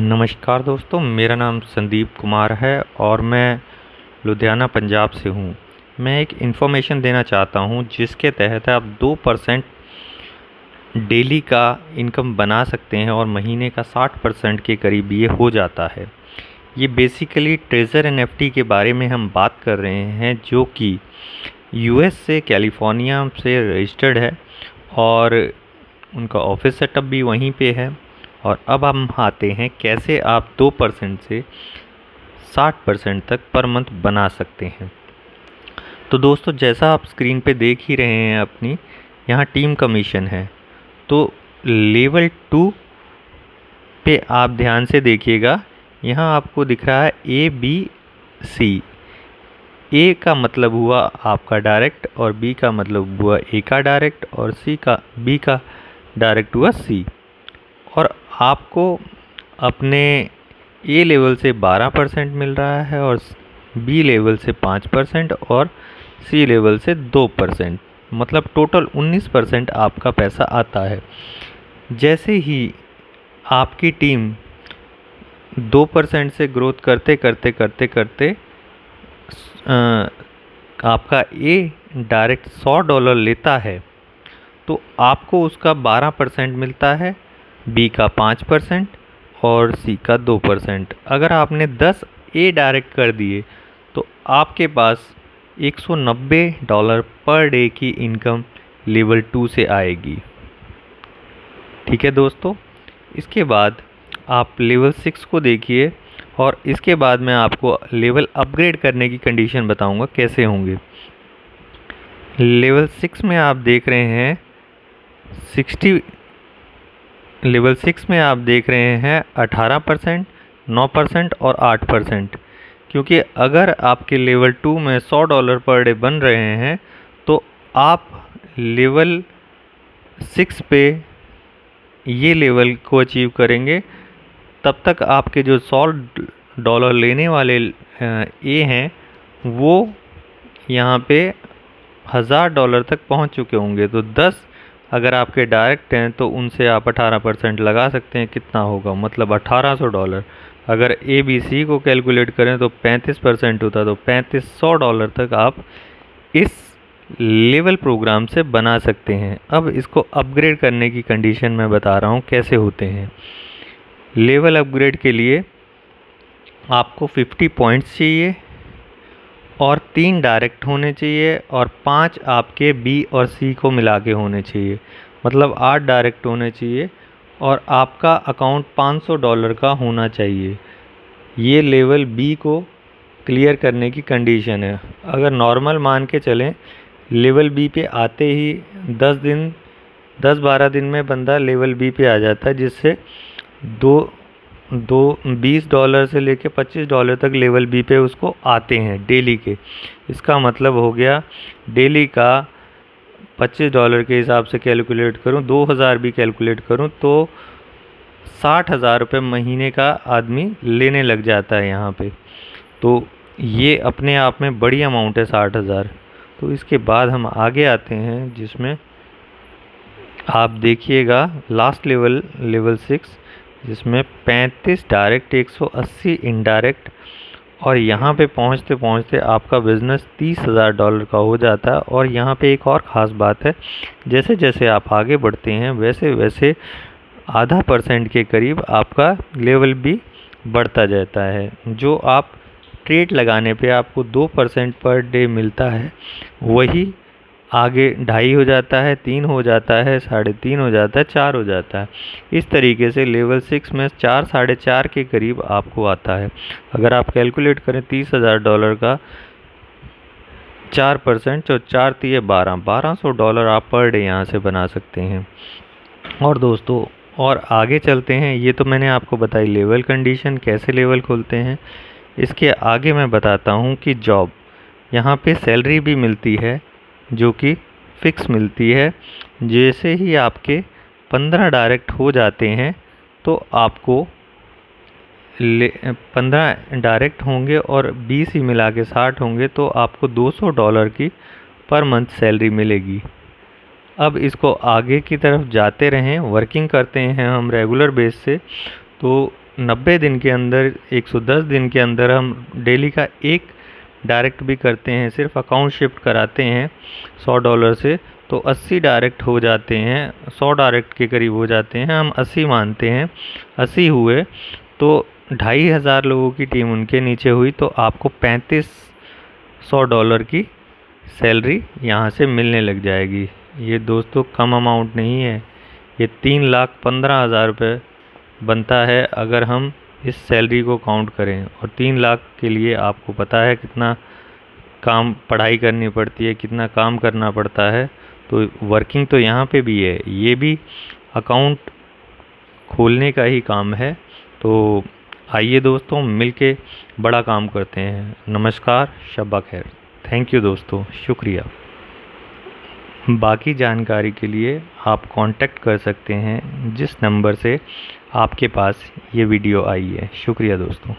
नमस्कार दोस्तों, मेरा नाम संदीप कुमार है और मैं लुधियाना पंजाब से हूँ। मैं एक इन्फॉर्मेशन देना चाहता हूँ जिसके तहत आप 2% डेली का इनकम बना सकते हैं और महीने का 60% के करीब ये हो जाता है। ये बेसिकली ट्रेजर एनएफटी के बारे में हम बात कर रहे हैं, जो कि यूएस से कैलिफोर्निया से रजिस्टर्ड है और उनका ऑफिस सेटअप भी वहीं पे है। और अब हम आते हैं कैसे आप 2% से 60% तक पर मंथ बना सकते हैं। तो दोस्तों, जैसा आप स्क्रीन पे देख ही रहे हैं अपनी, यहाँ टीम कमीशन है। तो लेवल 2 पे आप ध्यान से देखिएगा, यहाँ आपको दिख रहा है ABC। ए का मतलब हुआ आपका डायरेक्ट और बी का मतलब हुआ ए का डायरेक्ट और बी का डायरेक्ट हुआ सी। और आपको अपने ए लेवल से 12% मिल रहा है और बी लेवल से 5% और सी लेवल से 2%, मतलब टोटल 19% आपका पैसा आता है। जैसे ही आपकी टीम 2% से ग्रोथ करते करते करते करते आपका ए डायरेक्ट $100 लेता है, तो आपको उसका 12% मिलता है, बी का 5% और सी का 2%। अगर आपने 10 ए डायरेक्ट कर दिए तो आपके पास $190 पर डे की इनकम लेवल 2 से आएगी। ठीक है दोस्तों, इसके बाद आप लेवल 6 को देखिए और इसके बाद मैं आपको लेवल अपग्रेड करने की कंडीशन बताऊंगा कैसे होंगे। लेवल 6 में आप देख रहे हैं 60 लेवल 6 में आप देख रहे हैं 18%, 9% और 8%। क्योंकि अगर आपके लेवल 2 में $100 पर डे बन रहे हैं तो आप लेवल 6 पे ये लेवल को अचीव करेंगे, तब तक आपके जो $100 लेने वाले ए हैं वो यहाँ पे $1000 तक पहुँच चुके होंगे। तो 10 अगर आपके डायरेक्ट हैं तो उनसे आप 18% लगा सकते हैं। कितना होगा, मतलब $1800। अगर ABC को कैलकुलेट करें तो 35% होता, तो $3500 तक आप इस लेवल प्रोग्राम से बना सकते हैं। अब इसको अपग्रेड करने की कंडीशन मैं बता रहा हूँ कैसे होते हैं। लेवल अपग्रेड के लिए आपको 50 पॉइंट्स चाहिए और 3 डायरेक्ट होने चाहिए और 5 आपके बी और सी को मिला के होने चाहिए, मतलब 8 डायरेक्ट होने चाहिए और आपका अकाउंट $500 का होना चाहिए। ये लेवल बी को क्लियर करने की कंडीशन है। अगर नॉर्मल मान के चलें, लेवल बी पे आते ही 10-12 दिन में बंदा लेवल बी पे आ जाता है, जिससे $20 से लेके $25 तक लेवल बी पे उसको आते हैं डेली के। इसका मतलब हो गया डेली का $25 के हिसाब से कैलकुलेट करूं, 2000 भी कैलकुलेट करूं तो $60,000 महीने का आदमी लेने लग जाता है यहाँ पे। तो ये अपने आप में बड़ी अमाउंट है 60,000। तो इसके बाद हम आगे आते हैं, जिसमें आप देखिएगा लास्ट लेवल 6, जिसमें 35 डायरेक्ट, 180 इनडायरेक्ट और यहाँ पे पहुँचते पहुँचते आपका बिज़नेस $30,000 का हो जाता है। और यहाँ पे एक और ख़ास बात है, जैसे जैसे आप आगे बढ़ते हैं वैसे वैसे % के करीब आपका लेवल भी बढ़ता जाता है। जो आप ट्रेड लगाने पे आपको 2% पर डे मिलता है, वही आगे 2.5 हो जाता है, 3 हो जाता है, 3.5 हो जाता है, 4 हो जाता है। इस तरीके से लेवल 6 में 4 साढ़े 4 के करीब आपको आता है। अगर आप कैलकुलेट करें $30,000 का 4%, तो 4 तिये 1200 आप पर डे यहाँ से बना सकते हैं। और दोस्तों, और आगे चलते हैं। ये तो मैंने आपको बताई लेवल कंडीशन, कैसे लेवल खोलते हैं। इसके आगे मैं बताता हूँ कि जॉब, यहाँ पे सैलरी भी मिलती है जो कि फ़िक्स मिलती है। जैसे ही आपके 15 डायरेक्ट हो जाते हैं तो आपको 15 डायरेक्ट होंगे और 20 ही मिला के 60 होंगे, तो आपको $200 की पर मंथ सैलरी मिलेगी। अब इसको आगे की तरफ जाते रहें, वर्किंग करते हैं हम रेगुलर बेस से, तो 90 दिन के अंदर 110 दिन के अंदर हम डेली का एक डायरेक्ट भी करते हैं, सिर्फ अकाउंट शिफ्ट कराते हैं $100 से, तो 80 डायरेक्ट हो जाते हैं, 100 डायरेक्ट के करीब हो जाते हैं। हम 80 मानते हैं, 80 हुए तो 2500 लोगों की टीम उनके नीचे हुई, तो आपको $3500 की सैलरी यहाँ से मिलने लग जाएगी। ये दोस्तों कम अमाउंट नहीं है, ये 3,15,000 रुपये बनता है अगर हम इस सैलरी को काउंट करें। और 3 लाख के लिए आपको पता है कितना काम पढ़ाई करनी पड़ती है, कितना काम करना पड़ता है। तो वर्किंग तो यहाँ पे भी है, ये भी अकाउंट खोलने का ही काम है। तो आइए दोस्तों मिलके बड़ा काम करते हैं। नमस्कार, शब्बा खैर। थैंक यू दोस्तों, शुक्रिया। बाकी जानकारी के लिए आप कांटेक्ट कर सकते हैं जिस नंबर से आपके पास ये वीडियो आई है। शुक्रिया दोस्तों।